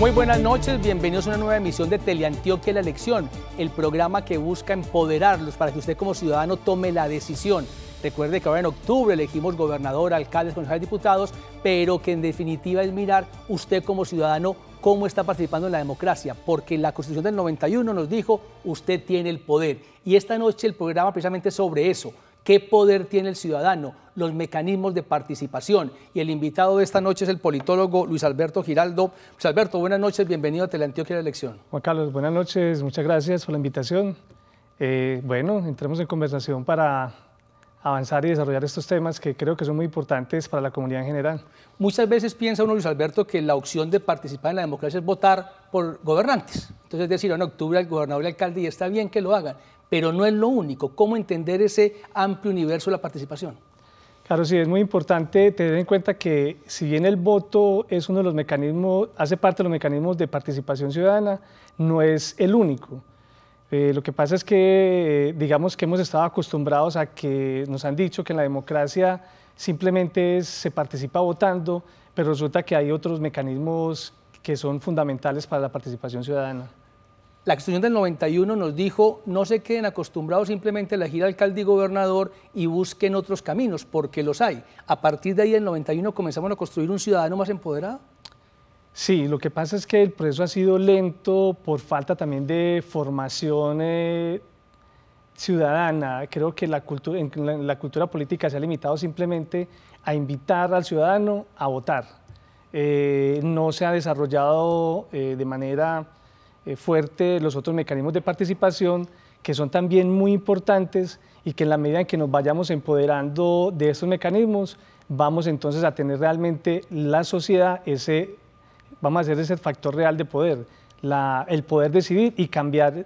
Muy buenas noches, bienvenidos a una nueva emisión de Teleantioquia La Elección, el programa que busca empoderarlos para que usted como ciudadano tome la decisión. Recuerde que ahora en octubre elegimos gobernador, alcaldes, concejales, diputados, pero que en definitiva es mirar usted como ciudadano cómo está participando en la democracia, porque la Constitución del 91 nos dijo, usted tiene el poder. Y esta noche el programa precisamente es sobre eso. ¿Qué poder tiene el ciudadano? Los mecanismos de participación. Y el invitado de esta noche es el politólogo Luis Alberto Giraldo. Luis Alberto, buenas noches, bienvenido a Teleantioquia La Elección. Juan Carlos, buenas noches, muchas gracias por la invitación. Bueno, entremos en conversación para avanzar y desarrollar estos temas que creo que son muy importantes para la comunidad en general. Muchas veces piensa uno, Luis Alberto, que la opción de participar en la democracia es votar por gobernantes. Entonces, es decir, en octubre el gobernador y el alcalde, y está bien que lo hagan, pero no es lo único. ¿Cómo entender ese amplio universo de la participación? Claro, sí, es muy importante tener en cuenta que si bien el voto es uno de los mecanismos, hace parte de los mecanismos de participación ciudadana, no es el único. Lo que pasa es que, digamos que hemos estado acostumbrados a que nos han dicho que en la democracia simplemente se participa votando, pero resulta que hay otros mecanismos que son fundamentales para la participación ciudadana. La Constitución del 91 nos dijo, no se queden acostumbrados simplemente a elegir alcalde y gobernador y busquen otros caminos, porque los hay. A partir de ahí, del 91, comenzamos a construir un ciudadano más empoderado. Sí, lo que pasa es que el proceso ha sido lento por falta también de formación ciudadana. Creo que la cultura política se ha limitado simplemente a invitar al ciudadano a votar. No se ha desarrollado de manera fuerte los otros mecanismos de participación que son también muy importantes y que en la medida en que nos vayamos empoderando de estos mecanismos, vamos entonces a tener realmente la sociedad vamos a hacer ese factor real de poder, el poder decidir y cambiar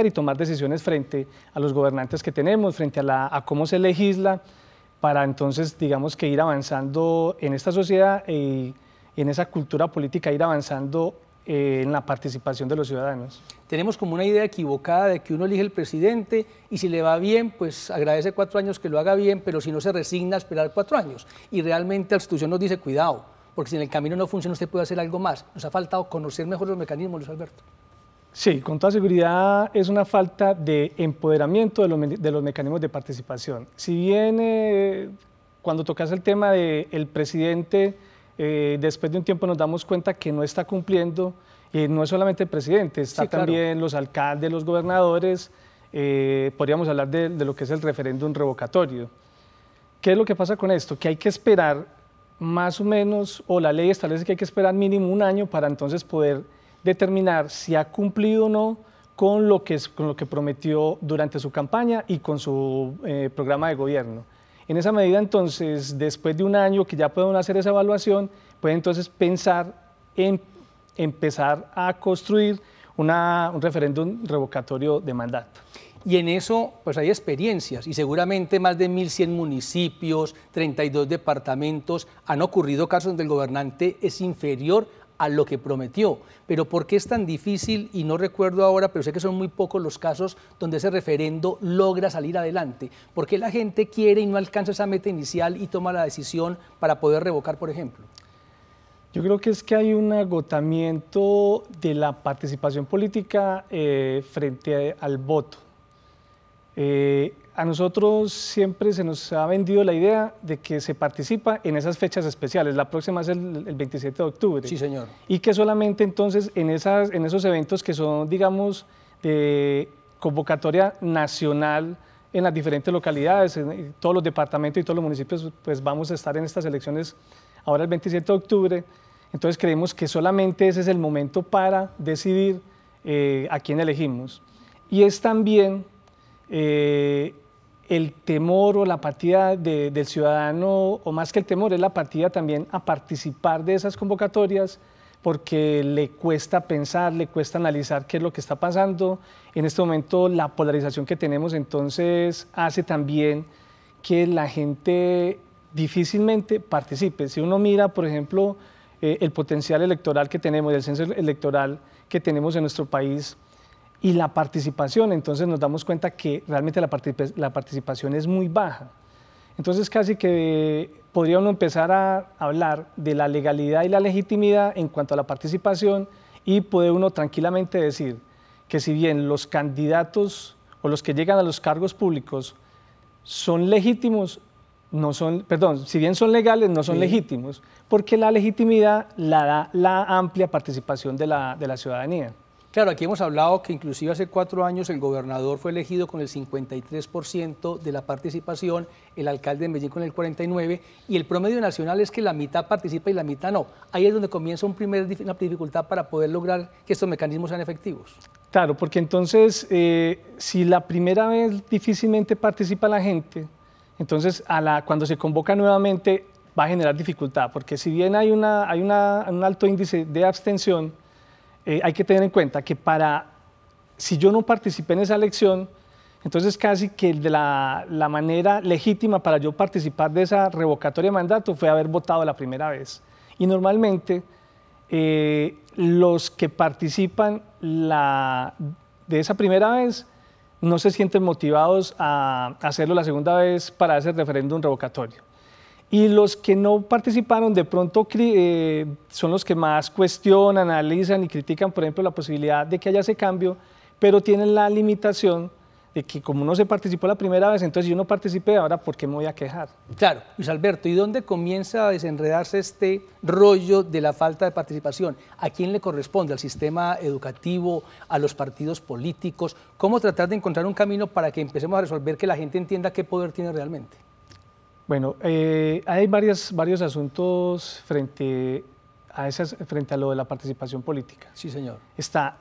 y tomar decisiones frente a los gobernantes que tenemos, frente a cómo se legisla, para entonces, digamos, que ir avanzando en esta sociedad y en esa cultura política, ir avanzando en la participación de los ciudadanos. Tenemos como una idea equivocada de que uno elige el presidente y si le va bien, pues agradece 4 años que lo haga bien, pero si no se resigna a esperar 4 años. Y realmente la Constitución nos dice, cuidado, porque si en el camino no funciona, usted puede hacer algo más. Nos ha faltado conocer mejor los mecanismos, Luis Alberto. Sí, con toda seguridad es una falta de empoderamiento de los mecanismos de participación. Si bien cuando tocas el tema del presidente, después de un tiempo nos damos cuenta que no está cumpliendo, no es solamente el presidente, está sí, claro, también los alcaldes, los gobernadores, podríamos hablar de lo que es el referéndum revocatorio. ¿Qué es lo que pasa con esto? Que hay que esperar más o menos, o la ley establece que hay que esperar mínimo 1 año para entonces poder determinar si ha cumplido o no con lo que prometió durante su campaña y con su programa de gobierno. En esa medida, entonces, después de 1 año que ya pueden hacer esa evaluación, pueden entonces pensar en empezar a construir un referéndum revocatorio de mandato. Y en eso pues hay experiencias y seguramente más de 1.100 municipios, 32 departamentos, han ocurrido casos donde el gobernante es inferior a lo que prometió. Pero ¿por qué es tan difícil? Y no recuerdo ahora, pero sé que son muy pocos los casos donde ese referendo logra salir adelante. ¿Por qué la gente quiere y no alcanza esa meta inicial y toma la decisión para poder revocar, por ejemplo? Yo creo que es que hay un agotamiento de la participación política frente al voto. A nosotros siempre se nos ha vendido la idea de que se participa en esas fechas especiales. La próxima es el 27 de octubre. Sí, señor. Y que solamente entonces en esos eventos que son, digamos, de convocatoria nacional en las diferentes localidades, en todos los departamentos y todos los municipios, pues vamos a estar en estas elecciones ahora el 27 de octubre. Entonces creemos que solamente ese es el momento para decidir a quién elegimos. Y es también el temor o la apatía del ciudadano, o más que el temor, es la apatía también a participar de esas convocatorias, porque le cuesta pensar, le cuesta analizar qué es lo que está pasando. En este momento la polarización que tenemos entonces hace también que la gente difícilmente participe. Si uno mira, por ejemplo, el potencial electoral que tenemos, el censo electoral que tenemos en nuestro país, y la participación, entonces nos damos cuenta que realmente la participación es muy baja. Entonces casi que podría uno empezar a hablar de la legalidad y la legitimidad en cuanto a la participación y puede uno tranquilamente decir que si bien los candidatos o los que llegan a los cargos públicos son legítimos, no son, perdón, si bien son legales, no son legítimos, porque la legitimidad la da la amplia participación de la ciudadanía. Claro, aquí hemos hablado que inclusive hace 4 años el gobernador fue elegido con el 53% de la participación, el alcalde de Medellín con el 49%, y el promedio nacional es que la mitad participa y la mitad no. Ahí es donde comienza una dificultad para poder lograr que estos mecanismos sean efectivos. Claro, porque entonces, si la primera vez difícilmente participa la gente, entonces cuando se convoca nuevamente va a generar dificultad, porque si bien hay un alto índice de abstención, hay que tener en cuenta que si yo no participé en esa elección, entonces casi que la manera legítima para yo participar de esa revocatoria de mandato fue haber votado la primera vez. Y normalmente los que participan de esa primera vez no se sienten motivados a hacerlo la segunda vez para ese referéndum revocatorio. Y los que no participaron de pronto son los que más cuestionan, analizan y critican, por ejemplo, la posibilidad de que haya ese cambio, pero tienen la limitación de que como no se participó la primera vez, entonces yo no participé, ahora ¿por qué me voy a quejar? Claro, Luis Alberto, ¿y dónde comienza a desenredarse este rollo de la falta de participación? ¿A quién le corresponde? ¿Al sistema educativo? ¿A los partidos políticos? ¿Cómo tratar de encontrar un camino para que empecemos a resolver que la gente entienda qué poder tiene realmente? Bueno, hay varios asuntos frente a lo de la participación política. Sí, señor. Está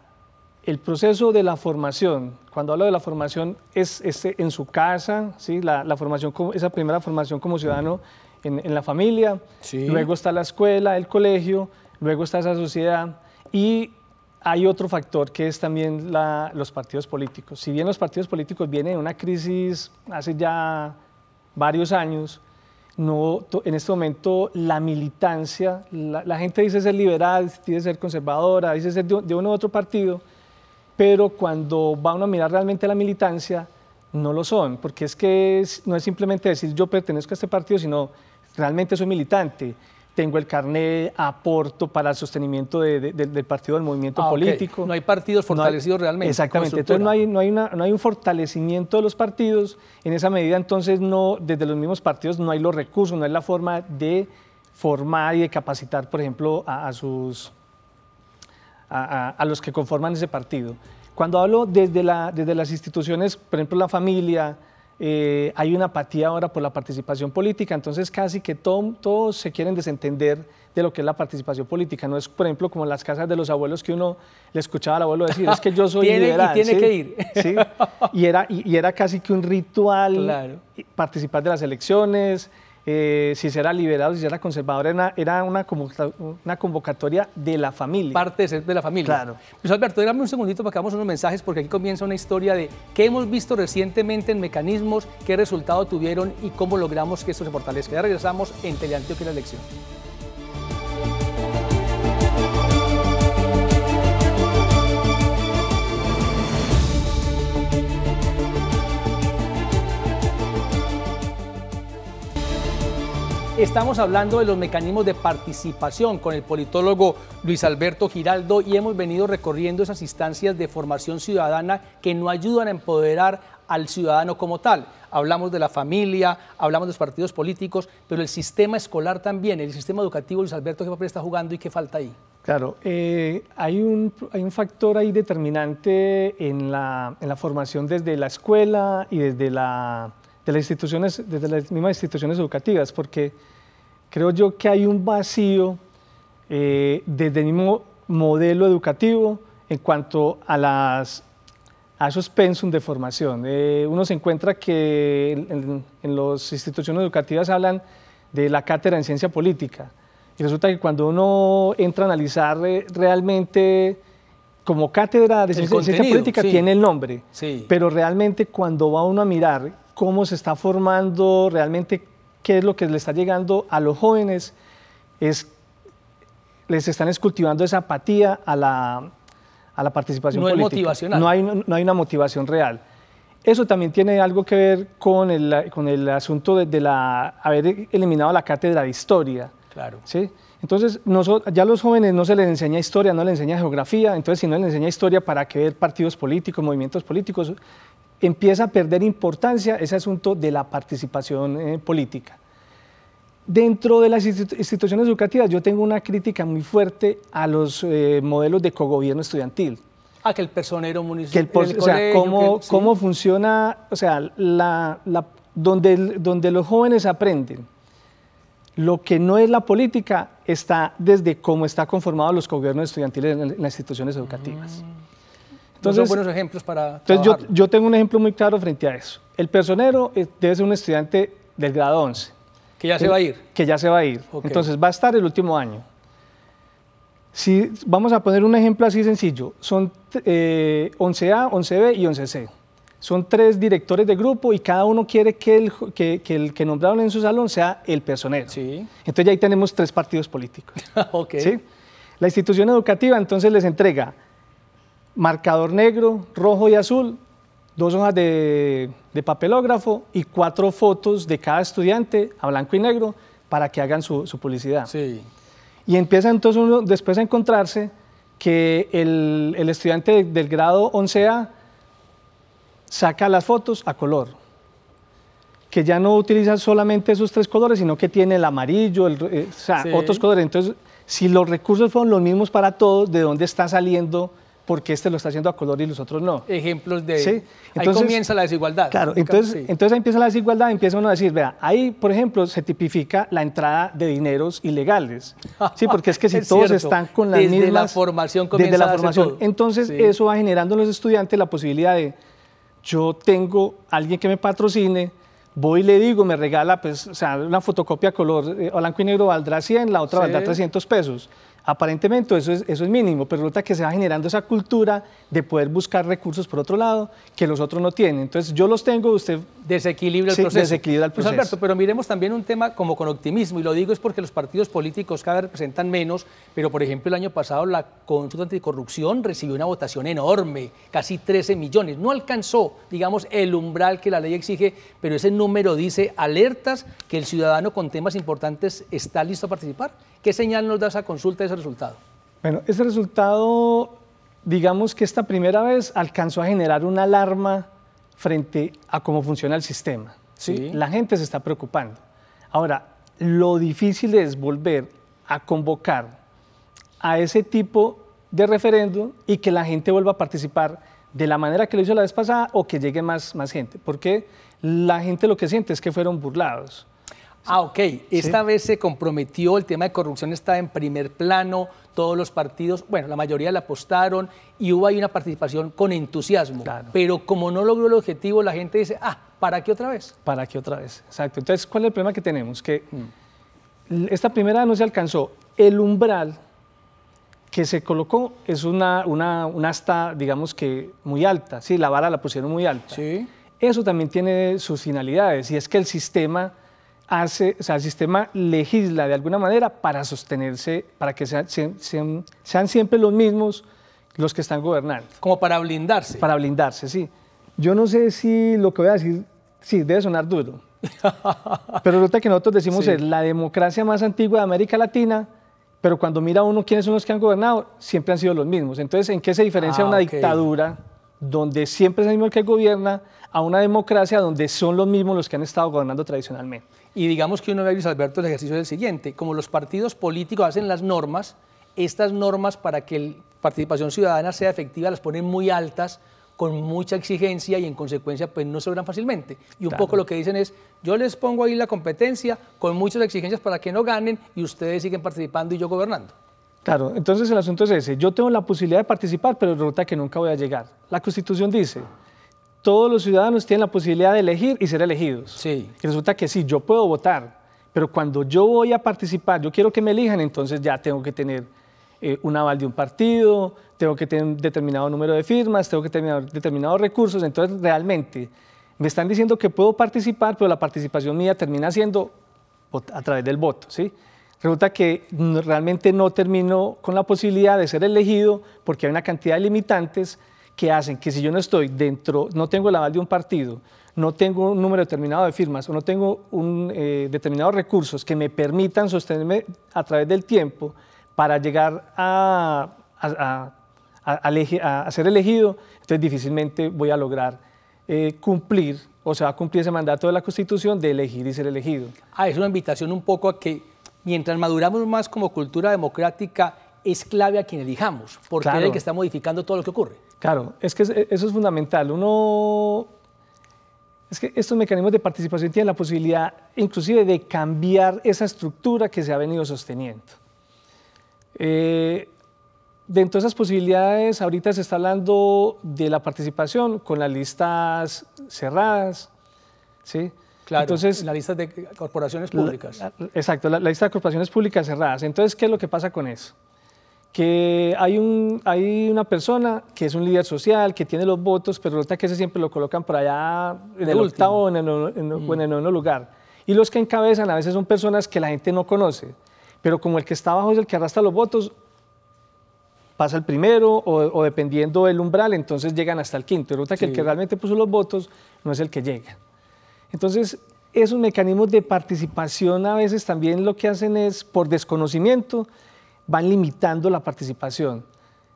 el proceso de la formación. Cuando hablo de la formación es en su casa, ¿sí? la formación, esa primera formación como ciudadano en la familia, sí. Luego está la escuela, el colegio, luego está esa sociedad y hay otro factor que es también los partidos políticos. Si bien los partidos políticos vienen en una crisis hace ya varios años, en este momento la militancia, la gente dice ser liberal, dice ser conservadora, dice ser de uno u otro partido, pero cuando va uno a mirar realmente la militancia, no lo son, porque es que no es simplemente decir yo pertenezco a este partido, sino realmente soy militante. Tengo el carnet, aporto para el sostenimiento del partido, del movimiento político. Okay. No hay partidos fortalecidos realmente. Exactamente, entonces no hay un fortalecimiento de los partidos, en esa medida entonces desde los mismos partidos no hay los recursos, no hay la forma de formar y de capacitar, por ejemplo, a los que conforman ese partido. Cuando hablo desde las instituciones, por ejemplo la familia, hay una apatía ahora por la participación política, entonces casi que todos se quieren desentender de lo que es la participación política. No es, por ejemplo, como en las casas de los abuelos que uno le escuchaba al abuelo decir, es que yo soy liberal. Y tiene que ir. ¿Sí? Y era casi que un ritual, claro, participar de las elecciones, si se era liberal o si se era conservador, era una convocatoria de la familia. Parte de ser de la familia. Claro. Pues Alberto, dame un segundito para que hagamos unos mensajes, porque aquí comienza una historia de qué hemos visto recientemente en mecanismos, qué resultado tuvieron y cómo logramos que esto se fortalezca. Ya regresamos en Teleantioquia la elección. Estamos hablando de los mecanismos de participación con el politólogo Luis Alberto Giraldo y hemos venido recorriendo esas instancias de formación ciudadana que nos ayudan a empoderar al ciudadano como tal. Hablamos de la familia, hablamos de los partidos políticos, pero el sistema escolar también, el sistema educativo, Luis Alberto, ¿qué papel está jugando y qué falta ahí? Claro, hay un factor ahí determinante en la formación desde la escuela y desde las mismas instituciones educativas, porque creo yo que hay un vacío desde el mismo modelo educativo en cuanto a esos pensum de formación. Uno se encuentra que en las instituciones educativas hablan de la cátedra en ciencia política, y resulta que cuando uno entra a analizar realmente como cátedra de ciencia política, sí, tiene el nombre, sí, pero realmente cuando va uno a mirar cómo se está formando, realmente qué es lo que le está llegando a los jóvenes, les están cultivando esa apatía a la participación política. No es motivacional. No hay una motivación real. Eso también tiene algo que ver con el asunto de haber eliminado la cátedra de historia. Claro. ¿Sí? Entonces, ya a los jóvenes no se les enseña historia, no les enseña geografía, entonces si no les enseña historia, ¿para qué ver partidos políticos, movimientos políticos? Empieza a perder importancia ese asunto de la participación política. Dentro de las instituciones educativas yo tengo una crítica muy fuerte a los modelos de cogobierno estudiantil. Que el personero municipal, cómo funciona, o sea, donde los jóvenes aprenden lo que no es la política está desde cómo está conformados los cogobiernos estudiantiles en las instituciones educativas. Entonces, son buenos ejemplos para yo tengo un ejemplo muy claro frente a eso. El personero debe ser un estudiante del grado 11. Que ya se va a ir. Que ya se va a ir. Okay. Entonces va a estar el último año. Si vamos a poner un ejemplo así sencillo, son 11A, 11B y 11C. Son 3 directores de grupo y cada uno quiere que el que nombraron en su salón sea el personero. Sí. Entonces ya ahí tenemos 3 partidos políticos. Okay. ¿Sí? La institución educativa entonces les entrega marcador negro, rojo y azul, 2 hojas de papelógrafo y 4 fotos de cada estudiante a blanco y negro para que hagan su publicidad. Sí. Y empieza entonces uno después a encontrarse que el estudiante del grado 11A saca las fotos a color, que ya no utiliza solamente esos 3 colores, sino que tiene el amarillo, otros colores. Entonces, si los recursos fueron los mismos para todos, ¿de dónde está saliendo? Porque este lo está haciendo a color y los otros no. Ejemplos de... ¿Sí? Entonces, ahí comienza la desigualdad. Claro, entonces ahí empieza la desigualdad, empieza uno a decir, vea, ahí, por ejemplo, se tipifica la entrada de dineros ilegales. Sí, porque es que si todos están con las mismas... Desde la formación comienza desde la formación. Entonces, eso va generando en los estudiantes la posibilidad de, yo tengo alguien que me patrocine, voy y le digo, me regala, pues, o sea, una fotocopia color blanco y negro valdrá 100, la otra valdrá 300 pesos. Aparentemente eso es mínimo, pero resulta que se va generando esa cultura de poder buscar recursos por otro lado que los otros no tienen. Entonces yo los tengo, usted... Desequilibra el proceso. Desequilibra el proceso. Pues Alberto, pero miremos también un tema como con optimismo, y lo digo es porque los partidos políticos cada vez representan menos, pero por ejemplo el año pasado la consulta anticorrupción recibió una votación enorme, casi 13 millones. No alcanzó, digamos, el umbral que la ley exige, pero ese número dice alertas que el ciudadano con temas importantes está listo a participar. ¿Qué señal nos da esa consulta, ese resultado? Bueno, ese resultado, digamos que esta primera vez alcanzó a generar una alarma frente a cómo funciona el sistema. ¿Sí? La gente se está preocupando. Ahora, lo difícil es volver a convocar a ese tipo de referéndum y que la gente vuelva a participar de la manera que lo hizo la vez pasada o que llegue más gente, porque la gente lo que siente es que fueron burlados. Ok. Esta vez se comprometió, el tema de corrupción está en primer plano, todos los partidos, bueno, la mayoría le apostaron y hubo ahí una participación con entusiasmo. Claro. Pero como no logró el objetivo, la gente dice, ¿para qué otra vez? ¿Para qué otra vez? Exacto. Entonces, ¿cuál es el problema que tenemos? Que esta primera no se alcanzó. El umbral que se colocó es una asta, digamos que muy alta, ¿sí? La vara la pusieron muy alta. Sí. Eso también tiene sus finalidades y es que el sistema el sistema legisla de alguna manera para sostenerse, para que sean siempre los mismos los que están gobernando. Como para blindarse. Para blindarse, sí. Yo no sé si lo que voy a decir, sí, debe sonar duro, pero resulta que nosotros decimos es la democracia más antigua de América Latina, pero cuando mira uno quiénes son los que han gobernado, siempre han sido los mismos. Entonces, ¿en qué se diferencia una dictadura donde siempre es el mismo el que gobierna a una democracia donde son los mismos los que han estado gobernando tradicionalmente? Y digamos que uno ve, Luis Alberto, el ejercicio es el siguiente: como los partidos políticos hacen las normas, estas normas para que la participación ciudadana sea efectiva las ponen muy altas, con mucha exigencia y en consecuencia pues no se logran fácilmente. Y un poco lo que dicen es, yo les pongo ahí la competencia con muchas exigencias para que no ganen y ustedes siguen participando y yo gobernando. Claro, entonces el asunto es ese, yo tengo la posibilidad de participar, pero resulta que nunca voy a llegar. La Constitución dice, todos los ciudadanos tienen la posibilidad de elegir y ser elegidos. Sí. Y resulta que sí, yo puedo votar, pero cuando yo voy a participar, yo quiero que me elijan, entonces ya tengo que tener un aval de un partido, tengo que tener un determinado número de firmas, tengo que tener determinados recursos, entonces realmente me están diciendo que puedo participar, pero la participación mía termina siendo a través del voto, ¿sí? Resulta que realmente no termino con la posibilidad de ser elegido porque hay una cantidad de limitantes que hacen que si yo no estoy dentro, no tengo el aval de un partido, no tengo un número determinado de firmas o no tengo un determinados recursos que me permitan sostenerme a través del tiempo para llegar a ser elegido, entonces difícilmente voy a lograr cumplir, o se va a cumplir ese mandato de la Constitución de elegir y ser elegido. Es una invitación un poco a que mientras maduramos más como cultura democrática, es clave a quien elijamos, porque es el que está modificando todo lo que ocurre. Claro, es que eso es fundamental. Es que estos mecanismos de participación tienen la posibilidad inclusive de cambiar esa estructura que se ha venido sosteniendo. Dentro de esas posibilidades, ahorita se está hablando de la participación con las listas cerradas, ¿sí? Claro, entonces, la lista de corporaciones públicas. Exacto, la lista de corporaciones públicas cerradas. Entonces, ¿qué es lo que pasa con eso? Que hay una persona que es un líder social, que tiene los votos, pero resulta que ese siempre lo colocan por allá en el octavo o en el noveno lugar. Y los que encabezan a veces son personas que la gente no conoce, pero como el que está abajo es el que arrastra los votos, pasa el primero o dependiendo del umbral, entonces llegan hasta el quinto. Y resulta que el que realmente puso los votos no es el que llega. Entonces, esos mecanismos de participación a veces también lo que hacen es, por desconocimiento, van limitando la participación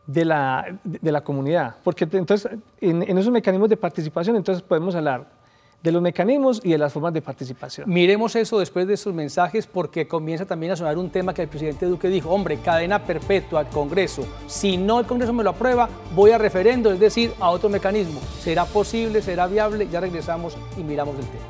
de la comunidad. Porque entonces, en esos mecanismos de participación, entonces podemos hablar de los mecanismos y de las formas de participación. Miremos eso después de estos mensajes, porque comienza también a sonar un tema que el presidente Duque dijo: hombre, cadena perpetua al Congreso. Si no el Congreso me lo aprueba, voy a referendo, es decir, a otro mecanismo. ¿Será posible? ¿Será viable? Ya regresamos y miramos el tema.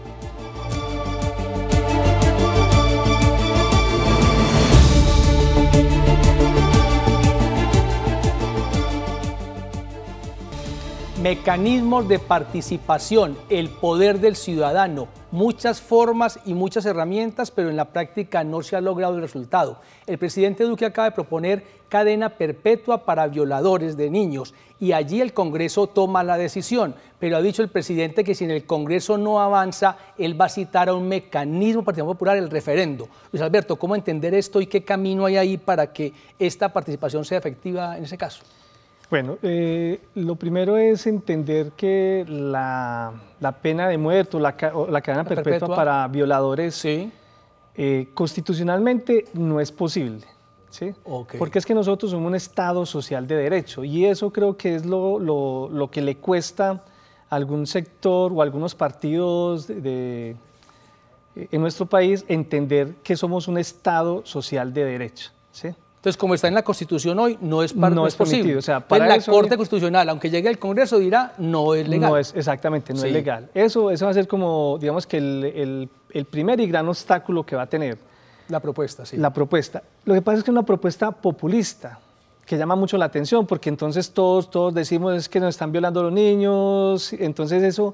Mecanismos de participación, el poder del ciudadano, muchas formas y muchas herramientas, pero en la práctica no se ha logrado el resultado. El presidente Duque acaba de proponer cadena perpetua para violadores de niños y allí el Congreso toma la decisión, pero ha dicho el presidente que si en el Congreso no avanza, él va a citar a un mecanismo de participación popular, el referendo. Luis Alberto, ¿cómo entender esto y qué camino hay ahí para que esta participación sea efectiva en ese caso? Bueno, lo primero es entender que la pena de muerte o la cadena perpetua para violadores constitucionalmente no es posible, ¿sí? Porque es que nosotros somos un Estado social de derecho y eso creo que es lo que le cuesta a algún sector o a algunos partidos en nuestro país entender que somos un Estado social de derecho, ¿sí? Entonces, como está en la Constitución hoy, no es posible. O sea, para la Corte Constitucional, aunque llegue al Congreso, dirá no es legal. Exactamente, no es legal. Eso va a ser como, digamos que el primer y gran obstáculo que va a tener. La propuesta, sí. La propuesta. Lo que pasa es que es una propuesta populista, que llama mucho la atención, porque entonces todos decimos es que nos están violando los niños, entonces eso...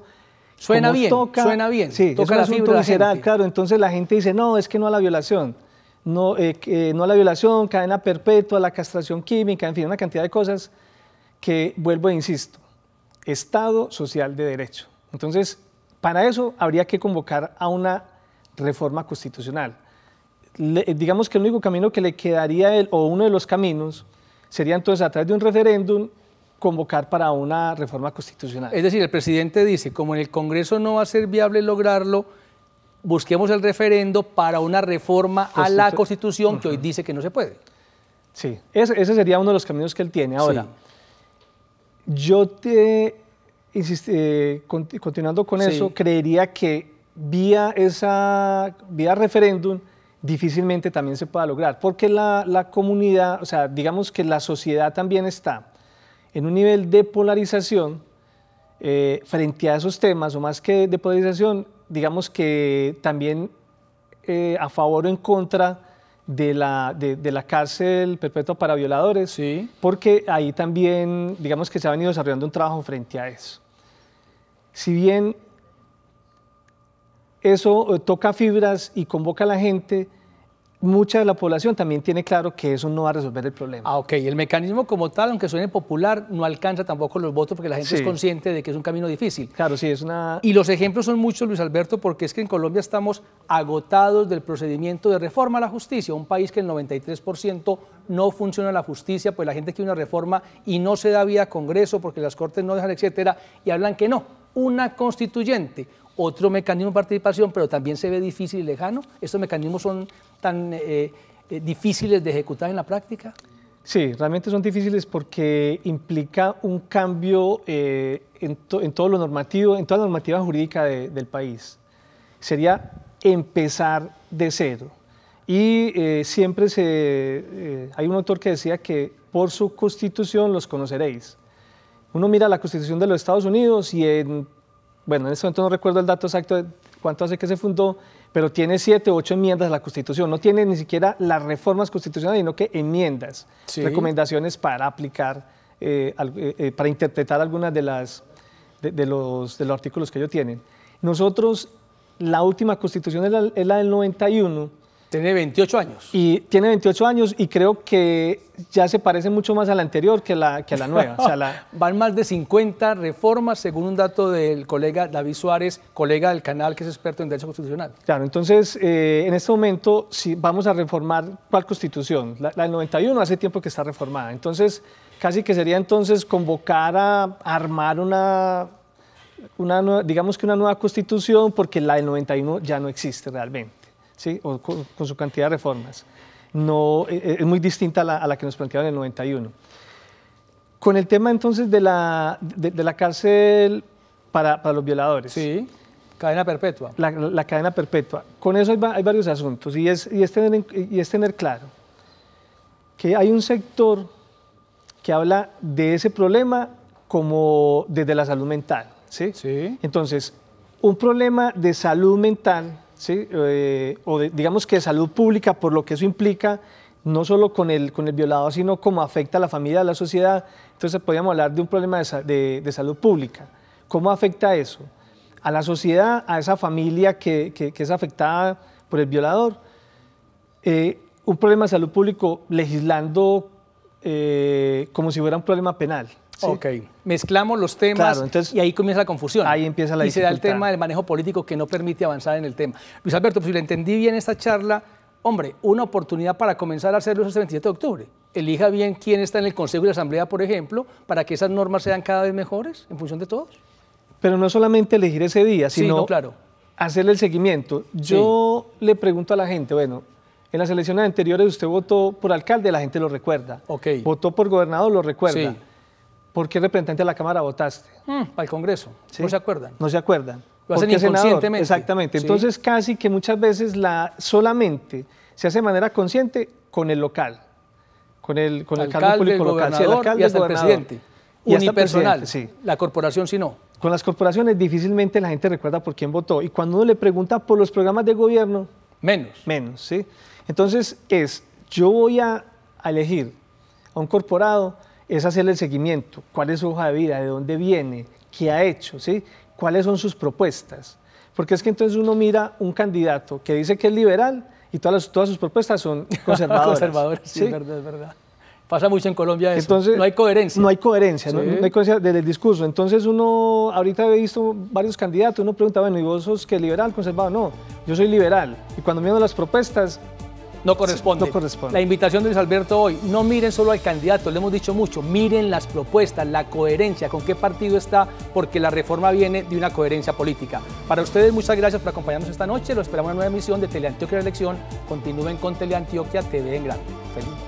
Suena bien, suena bien. Sí, toca la fibra visceral, claro, entonces la gente dice, no, es que no a la violación. No a la violación, cadena perpetua, la castración química, en fin, una cantidad de cosas que, vuelvo e insisto, Estado social de derecho. Entonces, para eso habría que convocar a una reforma constitucional. Digamos que el único camino que le quedaría a él, o uno de los caminos, sería entonces a través de un referéndum convocar para una reforma constitucional. Es decir, el presidente dice, como en el Congreso no va a ser viable lograrlo, busquemos el referendo para una reforma a la Constitución que hoy dice que no se puede. Sí, ese sería uno de los caminos que él tiene. Ahora, yo continuando con eso, creería que vía referéndum difícilmente también se pueda lograr, porque la comunidad, o sea, digamos que la sociedad también está en un nivel de polarización frente a esos temas, o más que de polarización, digamos que también a favor o en contra de la cárcel perpetua para violadores, porque ahí también, digamos que se ha venido desarrollando un trabajo frente a eso. Si bien eso toca fibras y convoca a la gente, mucha de la población también tiene claro que eso no va a resolver el problema. Ah, ok. El mecanismo como tal, aunque suene popular, no alcanza tampoco los votos porque la gente es consciente de que es un camino difícil. Claro, sí, es una... Y los ejemplos son muchos, Luis Alberto, porque es que en Colombia estamos agotados del procedimiento de reforma a la justicia, un país que el 93% no funciona la justicia, pues la gente quiere una reforma y no se da vía Congreso porque las Cortes no dejan, etcétera, y hablan que no, una constituyente, otro mecanismo de participación, pero también se ve difícil y lejano. ¿Estos mecanismos son tan difíciles de ejecutar en la práctica? Sí, realmente son difíciles porque implica un cambio en todo lo normativo, en toda la normativa jurídica del país. Sería empezar de cero. Y siempre hay un autor que decía que por su constitución los conoceréis. Uno mira la Constitución de los Estados Unidos y bueno, en este momento no recuerdo el dato exacto de cuánto hace que se fundó, pero tiene 7 u 8 enmiendas a la Constitución. No tiene ni siquiera las reformas constitucionales, sino que enmiendas, recomendaciones para aplicar, para interpretar algunas de los artículos que ellos tienen. Nosotros, la última Constitución es la del 91. Tiene 28 años. Y tiene 28 años y creo que ya se parece mucho más a la anterior que a la nueva. O sea, van más de 50 reformas, según un dato del colega David Suárez, colega del canal que es experto en Derecho Constitucional. Claro, entonces en este momento si vamos a reformar ¿cuál Constitución? La del 91 hace tiempo que está reformada. Entonces casi que sería entonces convocar a armar digamos que una nueva Constitución, porque la del 91 ya no existe realmente. ¿Sí? O con su cantidad de reformas. No, es muy distinta a la que nos plantearon en el 91. Con el tema entonces de la cárcel para los violadores. Sí, cadena perpetua. La cadena perpetua. Con eso hay varios asuntos y es tener claro que hay un sector que habla de ese problema como desde la salud mental. ¿Sí? Sí. Entonces, un problema de salud mental, ¿sí? Digamos que de salud pública, por lo que eso implica, no solo con el violador, sino cómo afecta a la familia, a la sociedad. Entonces podríamos hablar de un problema de salud pública. ¿Cómo afecta eso? A la sociedad, a esa familia que es afectada por el violador. Un problema de salud público legislando como si fuera un problema penal. ¿Sí? Ok, mezclamos los temas, claro, entonces, y ahí comienza la confusión. Ahí empieza la dificultad. Y se da el tema del manejo político que no permite avanzar en el tema. Luis Alberto, pues si le entendí bien esta charla, hombre, una oportunidad para comenzar a hacerlo este 27 de octubre. Elija bien quién está en el Consejo y la Asamblea, por ejemplo, para que esas normas sean cada vez mejores en función de todos. Pero no solamente elegir ese día, sino sí, no, claro, hacerle el seguimiento. Yo le pregunto a la gente, bueno, en las elecciones anteriores usted votó por alcalde, la gente lo recuerda. Okay. Votó por gobernador, lo recuerda. Sí. ¿Por qué representante de la Cámara votaste? Para el Congreso. ¿Sí? ¿No se acuerdan? No se acuerdan. Lo hacen inconscientemente. Exactamente. ¿Sí? Entonces casi que muchas veces solamente se hace de manera consciente con el local, con el cargo público local. Sí, el alcalde, y hasta el presidente. Y unipersonal. Sí. La corporación sí no. Con las corporaciones difícilmente la gente recuerda por quién votó. Y cuando uno le pregunta por los programas de gobierno, menos, ¿sí? Entonces yo voy a elegir a un corporado, es hacerle el seguimiento, cuál es su hoja de vida, de dónde viene, qué ha hecho, ¿sí? Cuáles son sus propuestas. Porque es que entonces uno mira un candidato que dice que es liberal y todas sus propuestas son conservadoras. Conservadoras, sí, es verdad. Pasa mucho en Colombia eso. Entonces, no hay coherencia. No hay coherencia, sí. no hay coherencia del discurso. Entonces uno, ahorita he visto varios candidatos, uno pregunta, bueno, ¿y vos sos que liberal, conservador? No, yo soy liberal. Y cuando miro las propuestas, no corresponde. No corresponde. La invitación de Luis Alberto hoy, no miren solo al candidato, le hemos dicho mucho, miren las propuestas, la coherencia, con qué partido está, porque la reforma viene de una coherencia política. Para ustedes, muchas gracias por acompañarnos esta noche, los esperamos en una nueva emisión de Teleantioquia Elección. Continúen con Teleantioquia TV en grande. Feliz.